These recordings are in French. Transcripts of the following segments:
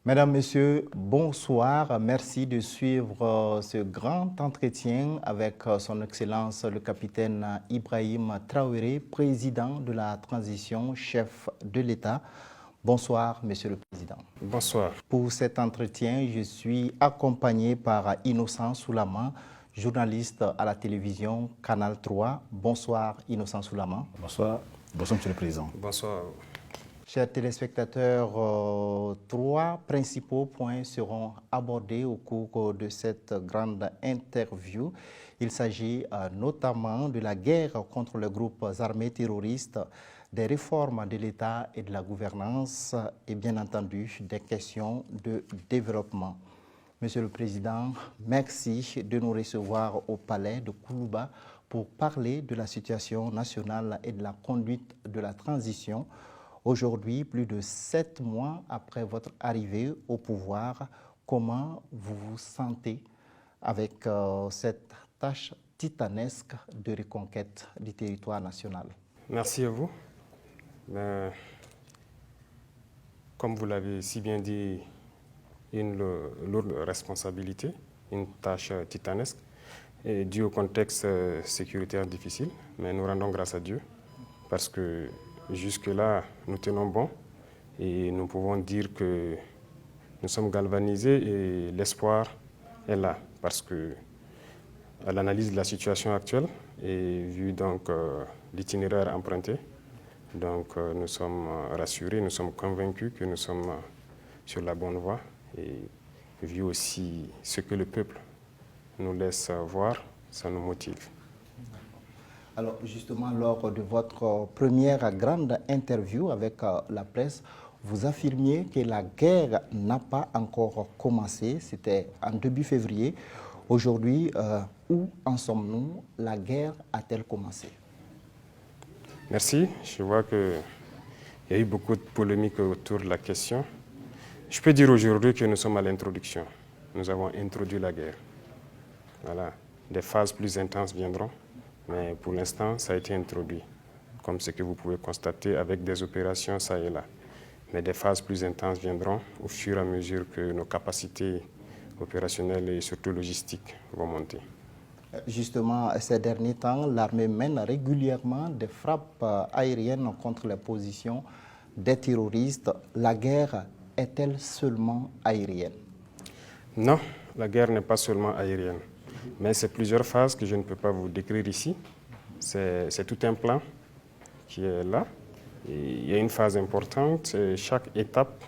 Mesdames, Messieurs, bonsoir. Merci de suivre ce grand entretien avec son Excellence le capitaine Ibrahim Traoré, président de la transition, chef de l'État. Bonsoir, Monsieur le Président. Bonsoir. Pour cet entretien, je suis accompagné par Innocent Soulaman, journaliste à la télévision Canal 3. Bonsoir, Innocent Soulaman. Bonsoir. Bonsoir, Monsieur le Président. Bonsoir. Chers téléspectateurs, trois principaux points seront abordés au cours de cette grande interview. Il s'agit notamment de la guerre contre les groupes armés terroristes, des réformes de l'État et de la gouvernance et bien entendu des questions de développement. Monsieur le Président, merci de nous recevoir au palais de Koulouba pour parler de la situation nationale et de la conduite de la transition. Aujourd'hui, plus de 7 mois après votre arrivée au pouvoir, comment vous vous sentez avec cette tâche titanesque de reconquête du territoire national? Merci à vous. Comme vous l'avez si bien dit, une lourde responsabilité, une tâche titanesque, et due au contexte sécuritaire difficile. Mais nous rendons grâce à Dieu parce que jusque-là, nous tenons bon et nous pouvons dire que nous sommes galvanisés et l'espoir est là parce que à l'analyse de la situation actuelle et vu donc l'itinéraire emprunté, donc nous sommes rassurés, nous sommes convaincus que nous sommes sur la bonne voie et vu aussi ce que le peuple nous laisse voir, ça nous motive. Alors justement, lors de votre première grande interview avec la presse, vous affirmiez que la guerre n'a pas encore commencé. C'était en début février. Aujourd'hui, où en sommes-nous? La guerre a-t-elle commencé? Merci. Je vois qu'il y a eu beaucoup de polémiques autour de la question. Je peux dire aujourd'hui que nous sommes à l'introduction. Nous avons introduit la guerre. Voilà. Des phases plus intenses viendront. Mais pour l'instant, ça a été introduit, comme ce que vous pouvez constater avec des opérations ça et là. Mais des phases plus intenses viendront au fur et à mesure que nos capacités opérationnelles et surtout logistiques vont monter. Justement, ces derniers temps, l'armée mène régulièrement des frappes aériennes contre les positions des terroristes. La guerre est-elle seulement aérienne? Non, la guerre n'est pas seulement aérienne. Mais c'est plusieurs phases que je ne peux pas vous décrire ici. C'est tout un plan qui est là. Et il y a une phase importante. Et chaque étape,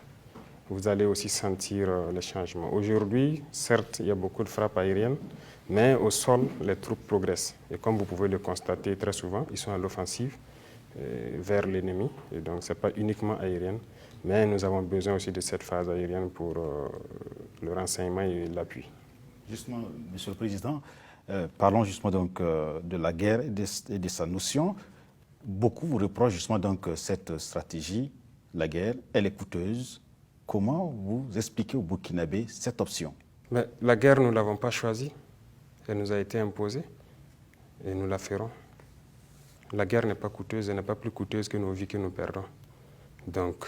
vous allez aussi sentir les changements. Aujourd'hui, certes, il y a beaucoup de frappes aériennes, mais au sol, les troupes progressent. Et comme vous pouvez le constater très souvent, ils sont à l'offensive vers l'ennemi. Et donc, ce n'est pas uniquement aérienne. Mais nous avons besoin aussi de cette phase aérienne pour le renseignement et l'appui. Justement, Monsieur le Président, parlons justement donc de la guerre et de sa notion. Beaucoup vous reprochent justement donc cette stratégie, la guerre, elle est coûteuse. Comment vous expliquez aux Burkinabés cette option? Mais la guerre, nous ne l'avons pas choisie. Elle nous a été imposée et nous la ferons. La guerre n'est pas coûteuse, elle n'est pas plus coûteuse que nos vies que nous perdons. Donc,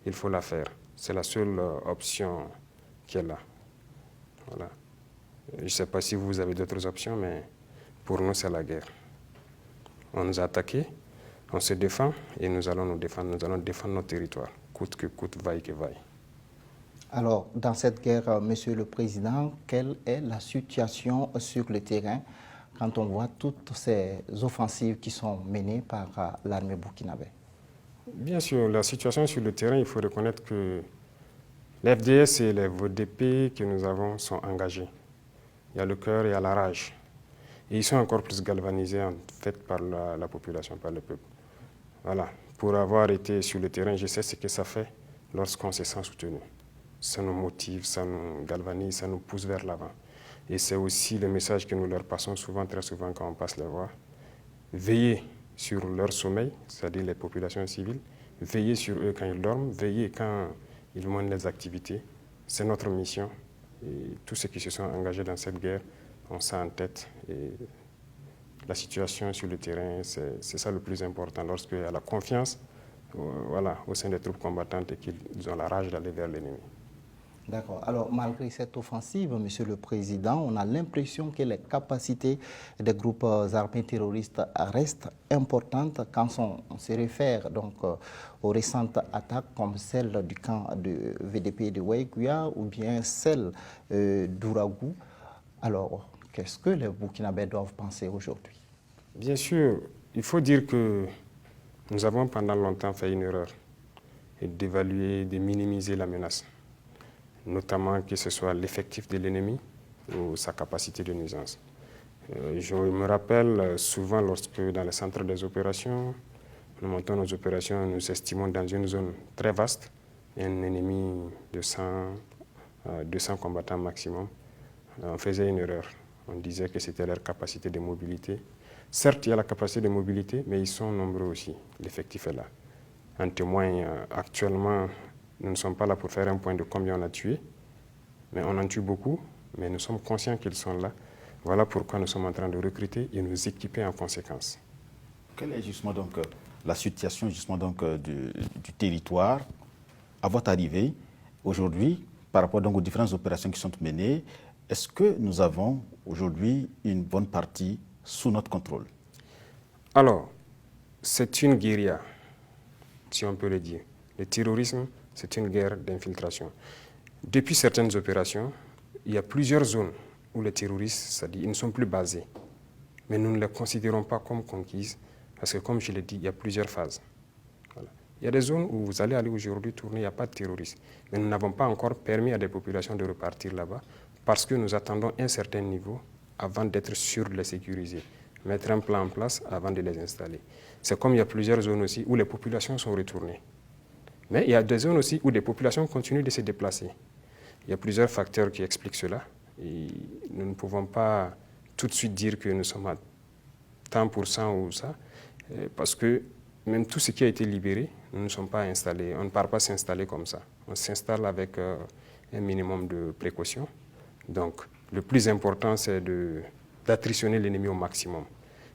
il faut la faire. C'est la seule option qui est là. Voilà. Je ne sais pas si vous avez d'autres options, mais pour nous, c'est la guerre. On nous a attaqués, on se défend et nous allons nous défendre. Nous allons défendre notre territoire, coûte que coûte, vaille que vaille. Alors, dans cette guerre, Monsieur le Président, quelle est la situation sur le terrain quand on voit toutes ces offensives qui sont menées par l'armée burkinabé? Bien sûr, la situation sur le terrain, il faut reconnaître que l'FDS et les VDP que nous avons sont engagés. Il y a le cœur et il y a la rage. Et ils sont encore plus galvanisés en fait par la population, par le peuple. Voilà. Pour avoir été sur le terrain, je sais ce que ça fait lorsqu'on se sent soutenu. Ça nous motive, ça nous galvanise, ça nous pousse vers l'avant. Et c'est aussi le message que nous leur passons souvent, très souvent quand on passe les voies. Veillez sur leur sommeil, c'est-à-dire les populations civiles. Veillez sur eux quand ils dorment, veillez quand ils mènent les activités. C'est notre mission. Et tous ceux qui se sont engagés dans cette guerre ont ça en tête. Et la situation sur le terrain, c'est ça le plus important. Lorsqu'il y a la confiance voilà, au sein des troupes combattantes et qu'ils ont la rage d'aller vers l'ennemi. D'accord. Alors, malgré cette offensive, Monsieur le Président, on a l'impression que les capacités des groupes armés terroristes restent importantes quand on se réfère donc aux récentes attaques comme celle du camp de VDP de Waïkuya ou bien celle d'Ouragou. Alors, qu'est-ce que les Burkinabés doivent penser aujourd'hui? Bien sûr, il faut dire que nous avons pendant longtemps fait une erreur et d'évaluer, de minimiser la menace, notamment que ce soit l'effectif de l'ennemi ou sa capacité de nuisance. Je me rappelle souvent lorsque dans les centres des opérations, nous montons nos opérations, nous estimons dans une zone très vaste un ennemi de 200 combattants maximum. On faisait une erreur. On disait que c'était leur capacité de mobilité. Certes, il y a la capacité de mobilité, mais ils sont nombreux aussi. L'effectif est là. En témoigne, actuellement, nous ne sommes pas là pour faire un point de combien on a tué, mais on en tue beaucoup, mais nous sommes conscients qu'ils sont là. Voilà pourquoi nous sommes en train de recruter et nous équiper en conséquence. Quelle est justement donc la situation justement donc du territoire à votre arrivée aujourd'hui par rapport donc aux différentes opérations qui sont menées? Est-ce que nous avons aujourd'hui une bonne partie sous notre contrôle? Alors, c'est une guérilla, si on peut le dire. Le terrorisme, c'est une guerre d'infiltration. Depuis certaines opérations, il y a plusieurs zones où les terroristes, c'est-à-dire, ils ne sont plus basés. Mais nous ne les considérons pas comme conquises, parce que comme je l'ai dit, il y a plusieurs phases. Voilà. Il y a des zones où vous allez aller aujourd'hui tourner, il n'y a pas de terroristes. Mais nous n'avons pas encore permis à des populations de repartir là-bas, parce que nous attendons un certain niveau avant d'être sûrs de les sécuriser. Mettre un plan en place avant de les installer. C'est comme il y a plusieurs zones aussi où les populations sont retournées. Mais il y a des zones aussi où des populations continuent de se déplacer. Il y a plusieurs facteurs qui expliquent cela. Et nous ne pouvons pas tout de suite dire que nous sommes à tant pour cent ou ça, parce que même tout ce qui a été libéré, nous ne sommes pas installés. On ne part pas s'installer comme ça. On s'installe avec un minimum de précautions. Donc, le plus important, c'est d'attritionner l'ennemi au maximum.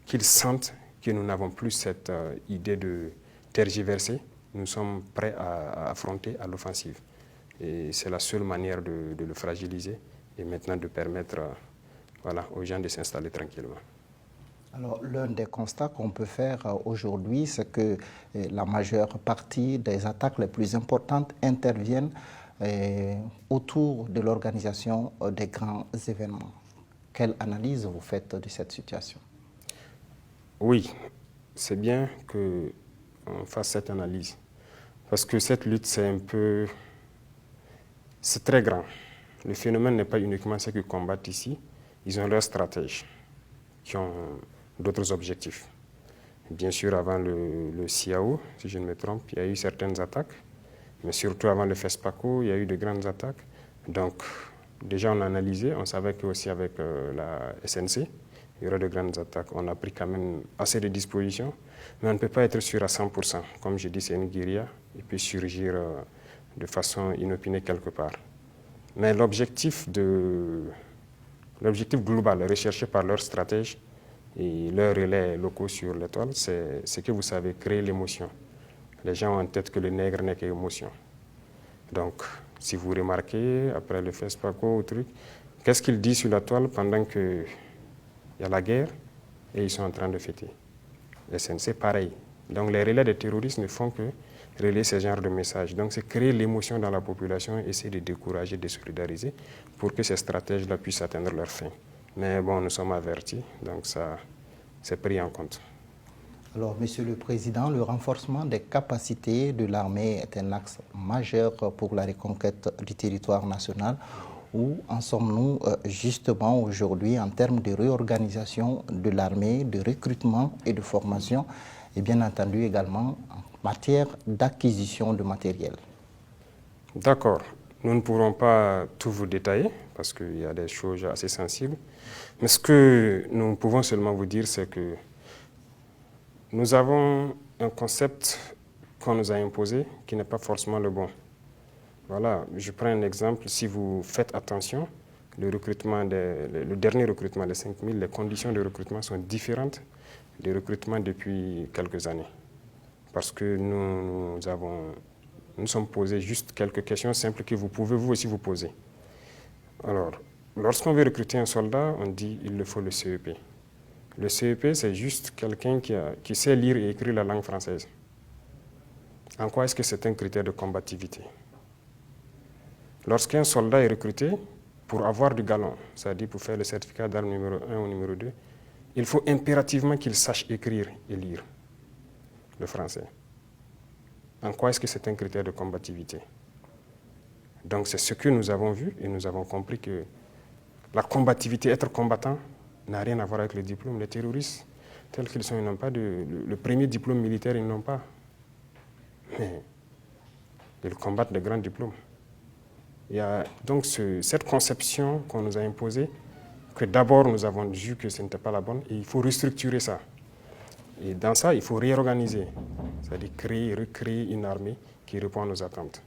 Qu'ils sentent que nous n'avons plus cette idée de tergiverser. Nous sommes prêts à affronter à l'offensive. Et c'est la seule manière de le fragiliser et maintenant de permettre voilà, aux gens de s'installer tranquillement. Alors, l'un des constats qu'on peut faire aujourd'hui, c'est que la majeure partie des attaques les plus importantes interviennent autour de l'organisation des grands événements. Quelle analyse vous faites de cette situation? Oui, c'est bien qu'on fasse cette analyse. Parce que cette lutte, c'est très grand. Le phénomène n'est pas uniquement ceux qui combattent ici. Ils ont leurs stratèges qui ont d'autres objectifs. Bien sûr, avant le CIAO, si je ne me trompe, il y a eu certaines attaques. Mais surtout avant le FESPACO, il y a eu de grandes attaques. Donc, déjà, on a analysé. On savait qu'aussi avec la SNC, il y aura de grandes attaques. On a pris quand même assez de dispositions. Mais on ne peut pas être sûr à 100%. Comme je dis, c'est une guérilla. Il peut surgir de façon inopinée quelque part. Mais l'objectif global recherché par leurs stratèges et leurs relais locaux sur l'étoile, c'est ce que vous savez, créer l'émotion. Les gens ont en tête que le nègre n'est qu'émotion. Donc, si vous remarquez, après le FESPACO ou truc, qu'est-ce qu'ils disent sur la toile pendant qu'il y a la guerre et ils sont en train de fêter? SNC, pareil. Donc, les relais des terroristes ne font que relayer ce genre de messages. Donc, c'est créer l'émotion dans la population, essayer de décourager, de solidariser pour que ces stratèges-là puissent atteindre leur fin. Mais bon, nous sommes avertis, donc ça, c'est pris en compte. Alors, Monsieur le Président, le renforcement des capacités de l'armée est un axe majeur pour la reconquête du territoire national. Où en sommes-nous justement aujourd'hui en termes de réorganisation de l'armée, de recrutement et de formation, et bien entendu également en matière d'acquisition de matériel? D'accord. Nous ne pourrons pas tout vous détailler parce qu'il y a des choses assez sensibles. Mais ce que nous pouvons seulement vous dire, c'est que nous avons un concept qu'on nous a imposé qui n'est pas forcément le bon. Voilà, je prends un exemple. Si vous faites attention, le dernier recrutement des 5000, les conditions de recrutement sont différentes des recrutements depuis quelques années. Parce que nous avons Nous sommes posés juste quelques questions simples que vous pouvez vous aussi vous poser. Alors, lorsqu'on veut recruter un soldat, on dit qu'il le faut le CEP. Le CEP, c'est juste quelqu'un qui sait lire et écrire la langue française. En quoi est-ce que c'est un critère de combativité? Lorsqu'un soldat est recruté, pour avoir du galon, c'est-à-dire pour faire le certificat d'arme numéro 1 ou numéro 2, il faut impérativement qu'il sache écrire et lire le français. En quoi est-ce que c'est un critère de combativité? Donc c'est ce que nous avons vu et nous avons compris que la combativité, être combattant, n'a rien à voir avec le diplôme. Les terroristes, tels qu'ils sont, ils n'ont pas le premier diplôme militaire, ils n'ont pas. Mais ils combattent de grands diplômes. Il y a donc cette conception qu'on nous a imposée, que d'abord nous avons vu que ce n'était pas la bonne, et il faut restructurer ça. Et dans ça, il faut réorganiser, c'est-à-dire créer, recréer une armée qui répond à nos attentes.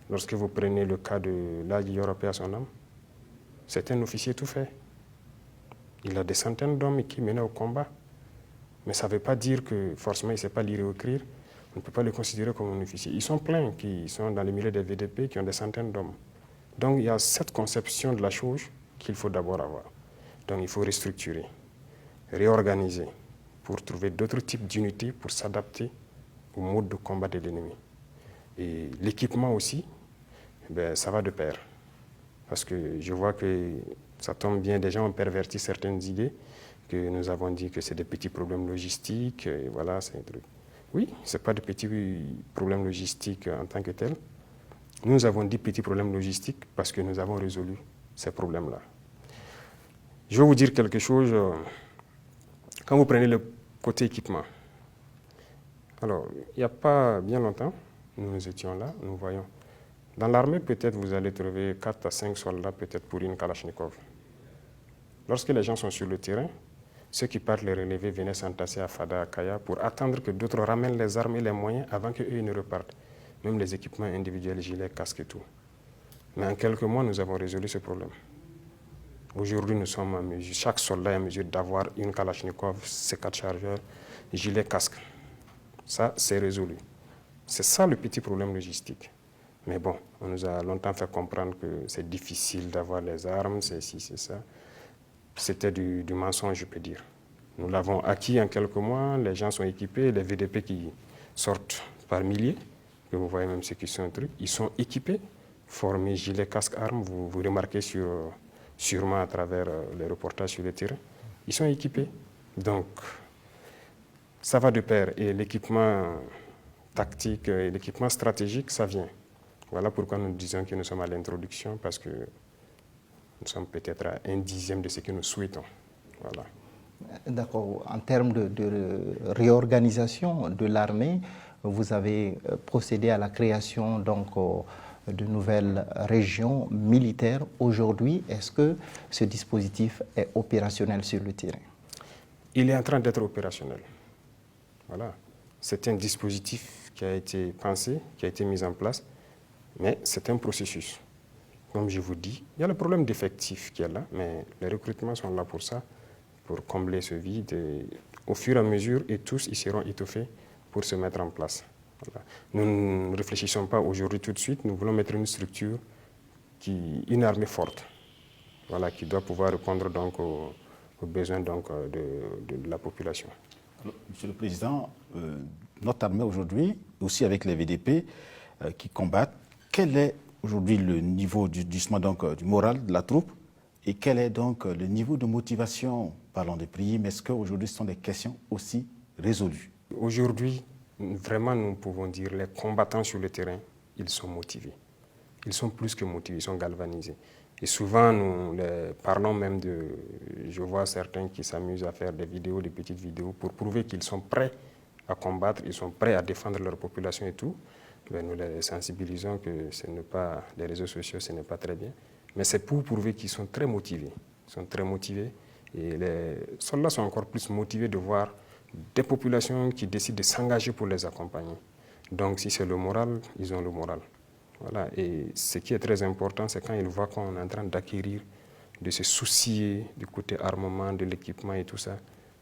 Lorsque vous prenez le cas de l'Agi européen à son âme, c'est un officier tout fait. Il a des centaines d'hommes qui menaient au combat. Mais ça ne veut pas dire que forcément il ne sait pas lire ou écrire. On ne peut pas le considérer comme un officier. Ils sont pleins qui sont dans les milieux des VDP, qui ont des centaines d'hommes. Donc il y a cette conception de la chose qu'il faut d'abord avoir. Donc il faut restructurer, réorganiser pour trouver d'autres types d'unités pour s'adapter au mode de combat de l'ennemi. Et l'équipement aussi, ça va de pair. Parce que je vois que ça tombe bien, des gens ont perverti certaines idées, que nous avons dit que c'est des petits problèmes logistiques, et voilà, c'est un truc. Oui, ce n'est pas de petits problèmes logistiques en tant que tels. Nous avons dit petits problèmes logistiques parce que nous avons résolu ces problèmes-là. Je vais vous dire quelque chose. Quand vous prenez le côté équipement, alors, il n'y a pas bien longtemps, nous étions là, nous voyons. Dans l'armée, peut-être vous allez trouver 4 à 5 soldats peut-être pour une Kalachnikov. Lorsque les gens sont sur le terrain, ceux qui partent les relever venaient s'entasser à Fada, à Kaya, pour attendre que d'autres ramènent les armes et les moyens avant qu'eux ne repartent. Même les équipements individuels, gilets, casques et tout. Mais en quelques mois, nous avons résolu ce problème. Aujourd'hui, nous sommes en mesure, chaque soldat est en mesure d'avoir une Kalachnikov, ses 4 chargeurs, gilet, casque. Ça, c'est résolu. C'est ça le petit problème logistique. Mais bon, on nous a longtemps fait comprendre que c'est difficile d'avoir les armes, c'est ci, c'est ça. C'était du mensonge, je peux dire. Nous l'avons acquis en quelques mois, les gens sont équipés, les VDP qui sortent par milliers, que vous voyez même ceux qui sont un truc, ils sont équipés, formés, gilets, casques, armes, vous remarquez sûrement à travers les reportages sur le terrain, ils sont équipés. Donc, ça va de pair, et l'équipement tactique et l'équipement stratégique, ça vient. Voilà pourquoi nous disons que nous sommes à l'introduction, parce que nous sommes peut-être à 1/10 de ce que nous souhaitons. Voilà. D'accord. En termes de réorganisation de l'armée, vous avez procédé à la création donc, de nouvelles régions militaires. Aujourd'hui, est-ce que ce dispositif est opérationnel sur le terrain? Il est en train d'être opérationnel. Voilà. C'est un dispositif qui a été pensé, qui a été mis en place, mais c'est un processus. Comme je vous dis, il y a le problème d'effectifs qui est là, mais les recrutements sont là pour ça, pour combler ce vide. Et au fur et à mesure, et tous ils seront étoffés pour se mettre en place. Voilà. Nous ne réfléchissons pas aujourd'hui tout de suite, nous voulons mettre une structure, une armée forte, voilà, qui doit pouvoir répondre donc aux besoins donc, de la population. Alors, Monsieur le Président, notre armée aujourd'hui, aussi avec les VDP qui combattent, quel est aujourd'hui le niveau du moral de la troupe et quel est donc le niveau de motivation? Parlons des primes, est-ce qu'aujourd'hui ce sont des questions aussi résolues? Aujourd'hui, vraiment nous pouvons dire les combattants sur le terrain, ils sont motivés. Ils sont plus que motivés, ils sont galvanisés. Et souvent, nous parlons même je vois certains qui s'amusent à faire des vidéos, des petites vidéos pour prouver qu'ils sont prêts à combattre, ils sont prêts à défendre leur population et tout. Ben, nous les sensibilisons que les réseaux sociaux, ce n'est pas très bien. Mais c'est pour prouver qu'ils sont très motivés. Ils sont très motivés. Et les soldats sont encore plus motivés de voir des populations qui décident de s'engager pour les accompagner. Donc si c'est le moral, ils ont le moral. Voilà. Et ce qui est très important, c'est quand ils voient qu'on est en train d'acquérir, de se soucier du côté armement, de l'équipement et tout ça,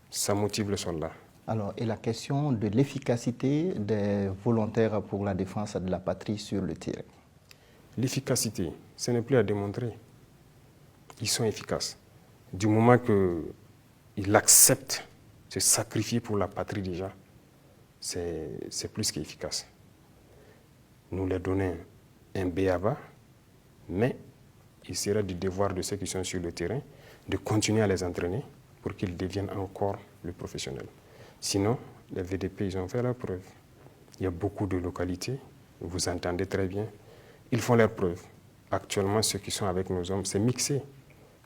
ça motive le soldat. Alors, et la question de l'efficacité des volontaires pour la défense de la patrie sur le terrain? L'efficacité, ce n'est plus à démontrer. Ils sont efficaces. Du moment qu'ils acceptent de se sacrifier pour la patrie déjà, c'est plus qu'efficace. Nous leur donnons un b.a.-ba, mais il sera du devoir de ceux qui sont sur le terrain de continuer à les entraîner pour qu'ils deviennent encore plus professionnels. Sinon, les VDP, ils ont fait leur preuve. Il y a beaucoup de localités, vous entendez très bien, ils font leur preuve. Actuellement, ceux qui sont avec nos hommes, c'est mixé.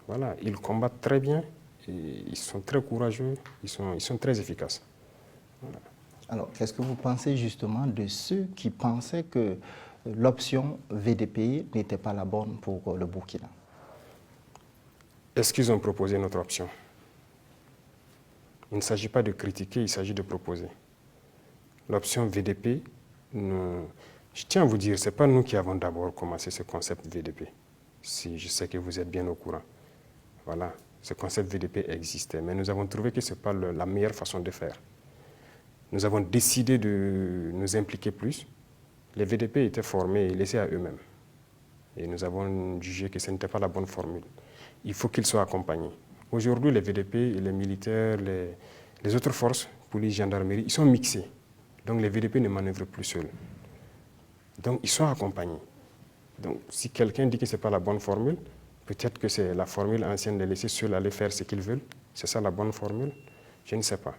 Voilà, ils combattent très bien, et ils sont très courageux, ils sont très efficaces. Voilà. Alors, qu'est-ce que vous pensez justement de ceux qui pensaient que l'option VDP n'était pas la bonne pour le Burkina? Est-ce qu'ils ont proposé notre option? Il ne s'agit pas de critiquer, il s'agit de proposer. L'option VDP, je tiens à vous dire, ce n'est pas nous qui avons d'abord commencé ce concept VDP. Si je sais que vous êtes bien au courant. Voilà, ce concept VDP existait, mais nous avons trouvé que ce n'est pas la meilleure façon de faire. Nous avons décidé de nous impliquer plus. Les VDP étaient formés et laissés à eux-mêmes. Et nous avons jugé que ce n'était pas la bonne formule. Il faut qu'ils soient accompagnés. Aujourd'hui, les VDP, les militaires, les autres forces, police, gendarmerie, ils sont mixés. Donc les VDP ne manœuvrent plus seuls. Donc ils sont accompagnés. Donc si quelqu'un dit que ce n'est pas la bonne formule, peut-être que c'est la formule ancienne de laisser seuls aller faire ce qu'ils veulent. C'est ça la bonne formule? Je ne sais pas.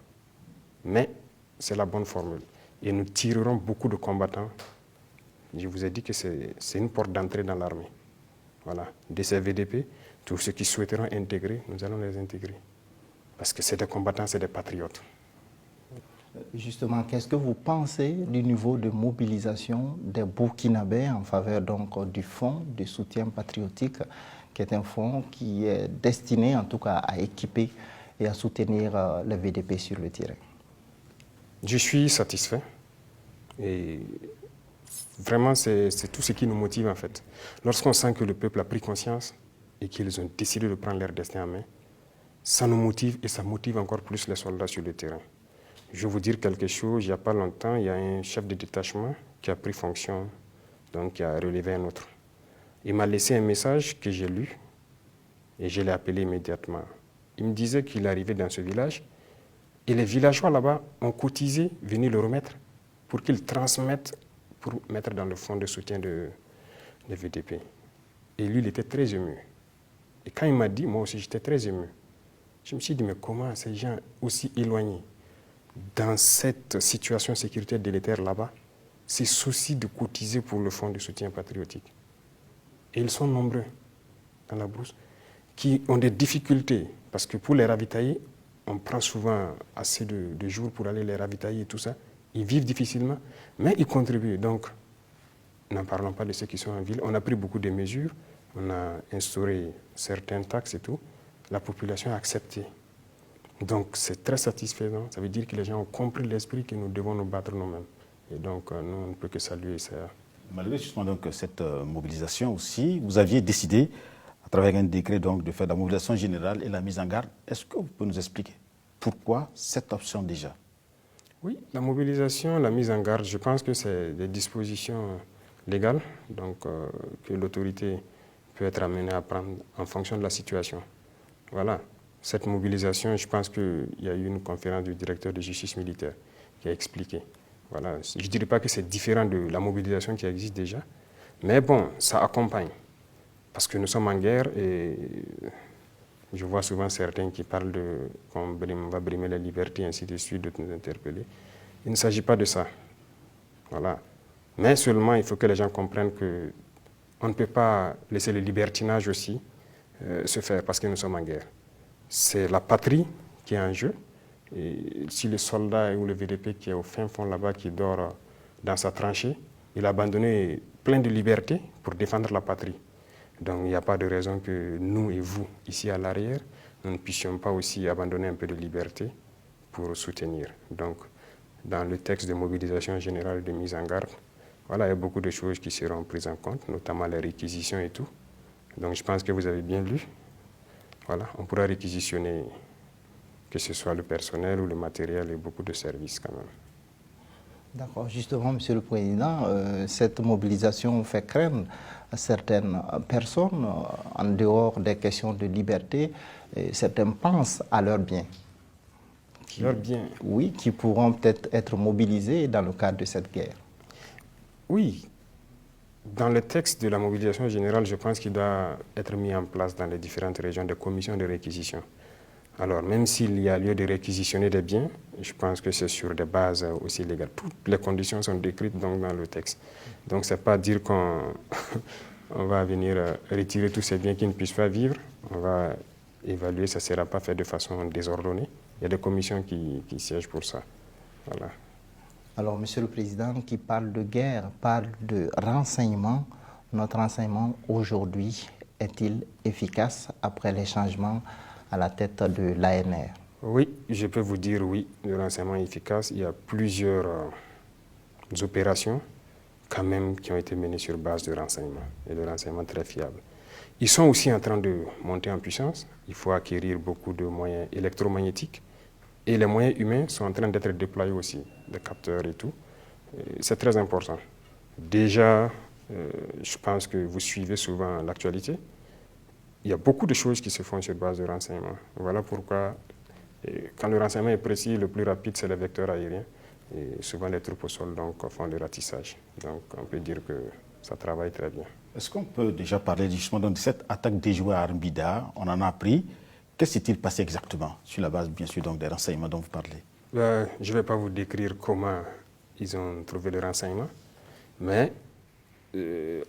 Mais c'est la bonne formule. Et nous tirerons beaucoup de combattants. Je vous ai dit que c'est une porte d'entrée dans l'armée. Voilà. De ces VDP, tous ceux qui souhaiteront intégrer, nous allons les intégrer. Parce que c'est des combattants, c'est des patriotes. Justement, qu'est-ce que vous pensez du niveau de mobilisation des Burkinabés en faveur donc du fonds de soutien patriotique, qui est un fonds qui est destiné en tout cas à équiper et à soutenir les VDP sur le terrain? Je suis satisfait. Et vraiment, c'est tout ce qui nous motive en fait. Lorsqu'on sent que le peuple a pris conscience et qu'ils ont décidé de prendre leur destin en main, ça nous motive et ça motive encore plus les soldats sur le terrain. Je vais vous dire quelque chose, il n'y a pas longtemps, il y a un chef de détachement qui a pris fonction, donc qui a relevé un autre. Il m'a laissé un message que j'ai lu et je l'ai appelé immédiatement. Il me disait qu'il arrivait dans ce village et les villageois là-bas ont cotisé, venu le remettre pour qu'ils transmettent, pour mettre dans le fonds de soutien de VDP. Et lui, il était très ému. Et quand il m'a dit, moi aussi j'étais très ému. Je me suis dit, mais comment ces gens aussi éloignés, dans cette situation sécuritaire délétère là-bas, ces soucis de cotiser pour le fonds de soutien patriotique. Et ils sont nombreux dans la brousse qui ont des difficultés parce que pour les ravitailler, on prend souvent assez de jours pour aller les ravitailler et tout ça. Ils vivent difficilement, mais ils contribuent. Donc, n'en parlons pas de ceux qui sont en ville. On a pris beaucoup de mesures, on a instauré certaines taxes et tout. La population a accepté. Donc c'est très satisfaisant, ça veut dire que les gens ont compris l'esprit que nous devons nous battre nous-mêmes. Et donc nous, on ne peut que saluer ça. Malgré justement donc, cette mobilisation aussi, vous aviez décidé, à travers un décret, donc, de faire la mobilisation générale et la mise en garde. Est-ce que vous pouvez nous expliquer pourquoi cette option déjà? Oui, la mobilisation, la mise en garde, je pense que c'est des dispositions légales donc, que l'autorité peut être amenée à prendre en fonction de la situation. Voilà. Cette mobilisation, je pense qu'il y a eu une conférence du directeur de justice militaire qui a expliqué. Voilà. Je ne dirais pas que c'est différent de la mobilisation qui existe déjà, mais bon, ça accompagne. Parce que nous sommes en guerre et je vois souvent certains qui parlent de qu'on va brimer les libertés, ainsi de suite, de nous interpeller. Il ne s'agit pas de ça. Voilà. Mais seulement, il faut que les gens comprennent qu'on ne peut pas laisser le libertinage aussi se faire parce que nous sommes en guerre. C'est la patrie qui est en jeu. Et si le soldat ou le VDP qui est au fin fond là-bas, qui dort dans sa tranchée, il a abandonné plein de libertés pour défendre la patrie. Donc il n'y a pas de raison que nous et vous, ici à l'arrière, nous ne puissions pas aussi abandonner un peu de liberté pour soutenir. Donc dans le texte de mobilisation générale de mise en garde, voilà, il y a beaucoup de choses qui seront prises en compte, notamment les réquisitions et tout. Donc je pense que vous avez bien lu. Voilà, on pourra réquisitionner que ce soit le personnel ou le matériel et beaucoup de services quand même. D'accord. Justement, Monsieur le Président, cette mobilisation fait craindre à certaines personnes, en dehors des questions de liberté, certains pensent à leurs biens. Leurs biens? Oui, qui pourront peut-être être mobilisés dans le cadre de cette guerre. Oui. Dans le texte de la mobilisation générale, je pense qu'il doit être mis en place dans les différentes régions des commissions de réquisition. Alors, même s'il y a lieu de réquisitionner des biens, je pense que c'est sur des bases aussi légales. Toutes les conditions sont décrites donc dans le texte. Donc, ce n'est pas dire qu'on on va venir retirer tous ces biens qui ne puissent pas vivre. On va évaluer, ça ne sera pas fait de façon désordonnée. Il y a des commissions qui siègent pour ça. Voilà. Alors, Monsieur le Président, qui parle de guerre, parle de renseignement. Notre renseignement aujourd'hui est-il efficace après les changements à la tête de l'ANR? Oui, je peux vous dire oui, le renseignement est efficace. Il y a plusieurs opérations quand même qui ont été menées sur base de renseignement et de renseignement très fiables. Ils sont aussi en train de monter en puissance. Il faut acquérir beaucoup de moyens électromagnétiques et les moyens humains sont en train d'être déployés aussi, des capteurs et tout. C'est très important. Déjà, je pense que vous suivez souvent l'actualité. Il y a beaucoup de choses qui se font sur base de renseignement. Voilà pourquoi, quand le renseignement est précis, le plus rapide, c'est les vecteurs aériens. Et souvent, les troupes au sol donc, font le ratissage. Donc, on peut dire que ça travaille très bien. Est-ce qu'on peut déjà parler justement de cette attaque déjouée à Armbida? On en a appris. Qu'est-ce qui s'est passé exactement, sur la base, bien sûr, donc, des renseignements dont vous parlez? Je ne vais pas vous décrire comment ils ont trouvé le renseignement, mais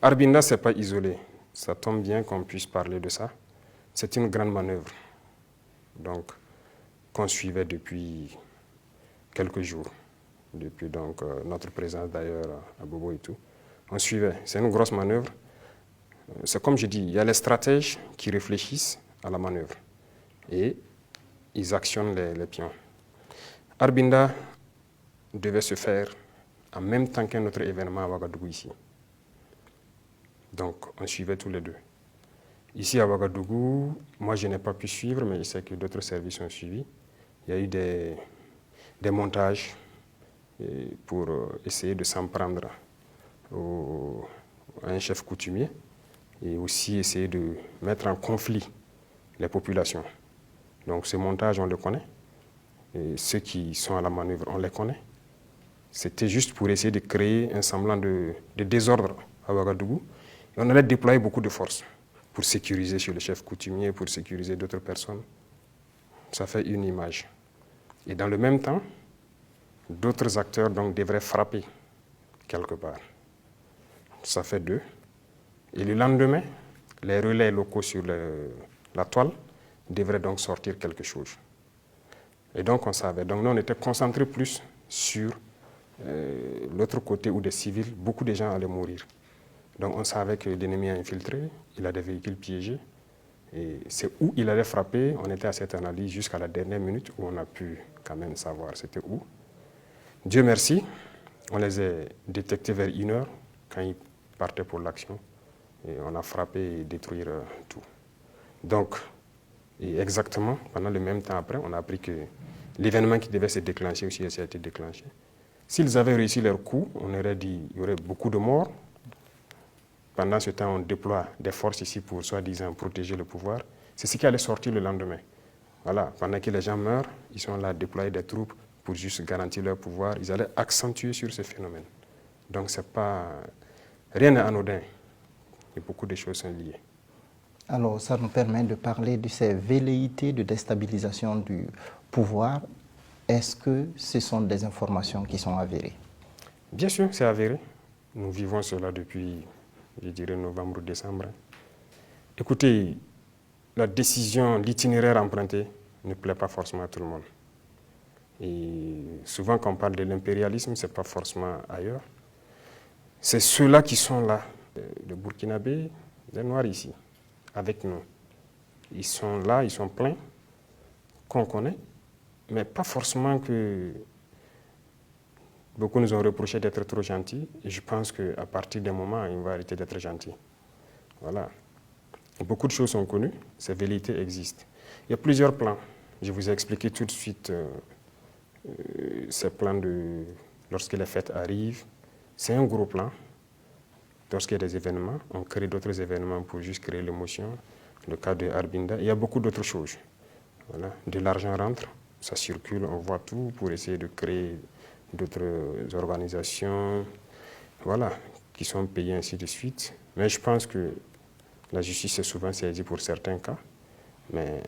Armbida, ce n'est pas isolé. Ça tombe bien qu'on puisse parler de ça. C'est une grande manœuvre, donc, qu'on suivait depuis quelques jours, depuis donc, notre présence d'ailleurs à Bobo et tout. On suivait. C'est une grosse manœuvre. C'est comme je dis, il y a les stratèges qui réfléchissent à la manœuvre et ils actionnent les pions. Armbida devait se faire en même temps qu'un autre événement à Ouagadougou ici. Donc, on suivait tous les deux. Ici à Ouagadougou, moi je n'ai pas pu suivre, mais je sais que d'autres services ont suivi. Il y a eu des montages pour essayer de s'en prendre à un chef coutumier et aussi essayer de mettre en conflit les populations. Donc ce montage, on le connaît. Et ceux qui sont à la manœuvre, on les connaît. C'était juste pour essayer de créer un semblant de désordre à Ouagadougou. Et on allait déployer beaucoup de forces pour sécuriser sur le chef coutumier, pour sécuriser d'autres personnes. Ça fait une image. Et dans le même temps, d'autres acteurs donc, devraient frapper quelque part. Ça fait deux. Et le lendemain, les relais locaux sur la toile devraient donc sortir quelque chose. Et donc on savait. Donc nous, on était concentrés plus sur l'autre côté où des civils, beaucoup de gens allaient mourir. Donc on savait que l'ennemi a infiltré, il a des véhicules piégés. Et c'est où il allait frapper. On était à cette analyse jusqu'à la dernière minute où on a pu quand même savoir c'était où. Dieu merci, on les a détectés vers 1h quand ils partaient pour l'action. Et on a frappé et détruit tout. Donc, et exactement, pendant le même temps après, on a appris que l'événement qui devait se déclencher aussi a été déclenché. S'ils avaient réussi leur coup, on aurait dit qu'il y aurait beaucoup de morts. Pendant ce temps, on déploie des forces ici pour, soi-disant, protéger le pouvoir. C'est ce qui allait sortir le lendemain. Voilà, pendant que les gens meurent, ils sont là à déployer des troupes pour juste garantir leur pouvoir. Ils allaient accentuer sur ce phénomène. Donc, c'est pas... rien n'est anodin. Et beaucoup de choses sont liées. Alors, ça nous permet de parler de ces velléités de déstabilisation du pouvoir. Est-ce que ce sont des informations qui sont avérées? Bien sûr, c'est avéré. Nous vivons cela depuis, je dirais, novembre, décembre. Écoutez, la décision, l'itinéraire emprunté ne plaît pas forcément à tout le monde. Et souvent, quand on parle de l'impérialisme, ce n'est pas forcément ailleurs. C'est ceux-là qui sont là, les Burkinabés, les Noirs ici, avec nous. Ils sont là, ils sont pleins, qu'on connaît, mais pas forcément que... Beaucoup nous ont reproché d'être trop gentils, et je pense qu'à partir d'un moment, ils vont arrêter d'être gentils. Voilà. Beaucoup de choses sont connues, ces velléités existent. Il y a plusieurs plans. Je vous ai expliqué tout de suite ces plans lorsque les fêtes arrivent. C'est un gros plan. Lorsqu'il y a des événements, on crée d'autres événements pour juste créer l'émotion. Le cas de Arbinda, il y a beaucoup d'autres choses. Voilà. De l'argent rentre, ça circule, on voit tout pour essayer de créer d'autres organisations, voilà, qui sont payées ainsi de suite. Mais je pense que la justice est souvent saisie pour certains cas, mais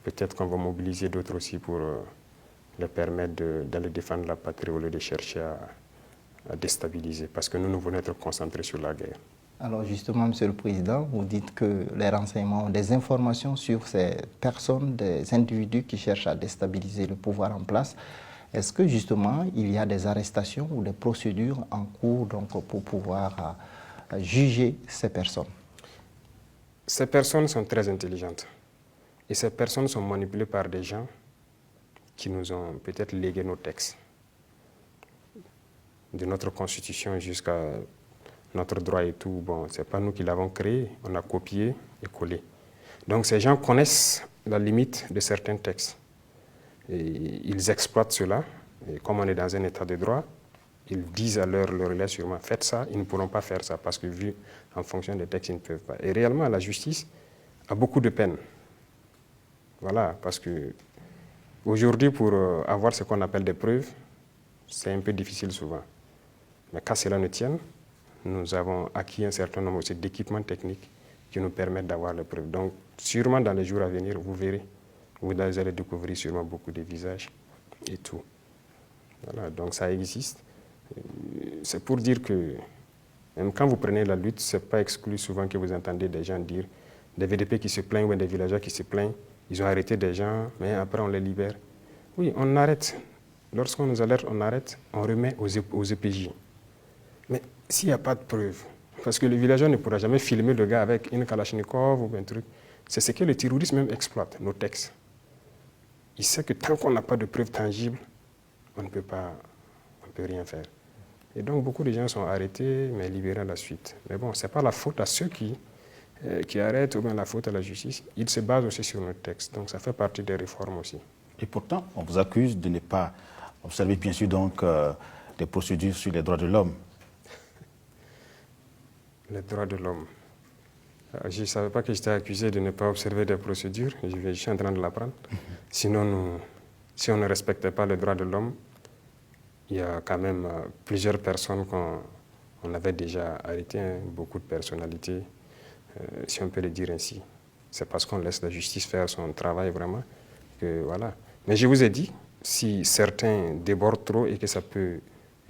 peut-être qu'on va mobiliser d'autres aussi pour leur permettre d'aller défendre la patrie au lieu de chercher à déstabiliser, parce que nous voulons être concentrés sur la guerre. Alors justement, Monsieur le Président, vous dites que les renseignements ont des informations sur ces personnes, des individus qui cherchent à déstabiliser le pouvoir en place. Est-ce que justement, il y a des arrestations ou des procédures en cours donc, pour pouvoir juger ces personnes? Ces personnes sont très intelligentes. Et ces personnes sont manipulées par des gens qui nous ont peut-être légué nos textes. De notre constitution jusqu'à notre droit et tout, bon, ce n'est pas nous qui l'avons créé, on a copié et collé. Donc ces gens connaissent la limite de certains textes. Et ils exploitent cela. Et comme on est dans un état de droit, ils disent à leurs relais sûrement, faites ça, ils ne pourront pas faire ça, parce que vu en fonction des textes, ils ne peuvent pas. Et réellement, la justice a beaucoup de peine. Voilà, parce que aujourd'hui, pour avoir ce qu'on appelle des preuves, c'est un peu difficile souvent. Mais quand cela ne tienne, nous avons acquis un certain nombre aussi d'équipements techniques qui nous permettent d'avoir les preuves. Donc, sûrement dans les jours à venir, vous verrez, vous allez découvrir sûrement beaucoup de visages et tout. Voilà, donc ça existe. C'est pour dire que même quand vous prenez la lutte, ce n'est pas exclu souvent que vous entendez des gens dire, des VDP qui se plaignent ou des villageois qui se plaignent, ils ont arrêté des gens, mais après on les libère. Oui, on arrête. Lorsqu'on nous alerte, on arrête, on remet aux EPJ. Mais s'il n'y a pas de preuve, parce que le villageois ne pourra jamais filmer le gars avec une Kalachnikov ou un truc, c'est ce que le terrorisme même exploite, nos textes. Il sait que tant qu'on n'a pas de preuves tangibles, on ne peut rien faire. Et donc beaucoup de gens sont arrêtés, mais libérés à la suite. Mais bon, ce n'est pas la faute à ceux qui arrêtent ou bien la faute à la justice. Ils se basent aussi sur nos textes, donc ça fait partie des réformes aussi. Et pourtant, on vous accuse de ne pas observer bien sûr donc des procédures sur les droits de l'homme. Les droits de l'homme. Je ne savais pas que j'étais accusé de ne pas observer des procédures. Je suis en train de l'apprendre. Sinon, si on ne respectait pas les droits de l'homme, il y a quand même plusieurs personnes qu'on avait déjà arrêtées, hein, beaucoup de personnalités, si on peut le dire ainsi. C'est parce qu'on laisse la justice faire son travail vraiment que voilà. Mais je vous ai dit, si certains débordent trop et que ça peut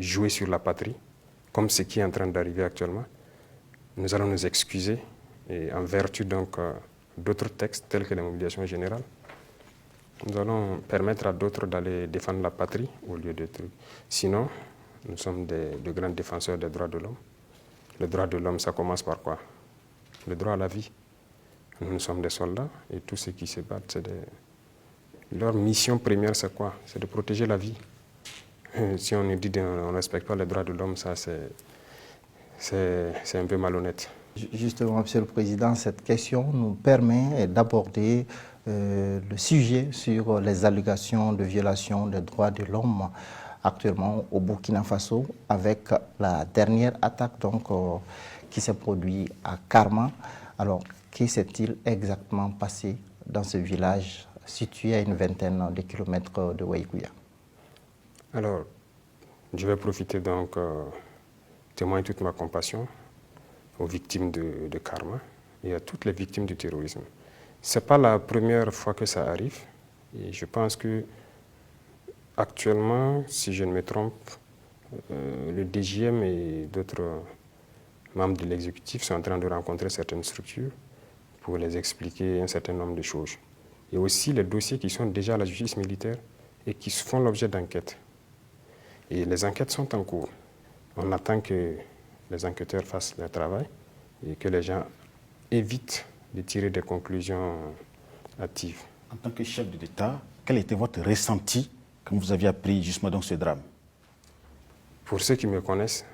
jouer sur la patrie, comme ce qui est en train d'arriver actuellement, nous allons nous excuser et en vertu donc d'autres textes tels que la mobilisation générale, nous allons permettre à d'autres d'aller défendre la patrie au lieu de trucs. Sinon, nous sommes de grands défenseurs des droits de l'homme. Le droit de l'homme, ça commence par quoi? Le droit à la vie. Nous sommes des soldats et tous ceux qui se battent, leur mission première, c'est quoi? C'est de protéger la vie. Si on nous dit qu'on ne respecte pas les droits de l'homme, ça c'est un peu malhonnête. Justement, Monsieur le Président, cette question nous permet d'aborder le sujet sur les allégations de violation des droits de l'homme actuellement au Burkina Faso avec la dernière attaque donc, qui s'est produite à Karma. Alors, qu'est-ce qui s'est-il exactement passé dans ce village situé à une vingtaine de kilomètres de Waïgouya? Alors, je vais profiter donc témoigner toute ma compassion aux victimes de Karma et à toutes les victimes du terrorisme. Ce n'est pas la première fois que ça arrive et je pense que actuellement, si je ne me trompe, le DGM et d'autres membres de l'exécutif sont en train de rencontrer certaines structures pour les expliquer un certain nombre de choses. Et aussi les dossiers qui sont déjà à la justice militaire et qui font l'objet d'enquêtes. Et les enquêtes sont en cours. On attend que les enquêteurs fassent leur travail et que les gens évitent de tirer des conclusions hâtives. En tant que chef de l'État, quel était votre ressenti quand vous aviez appris justement donc ce drame? Pour ceux qui me connaissent,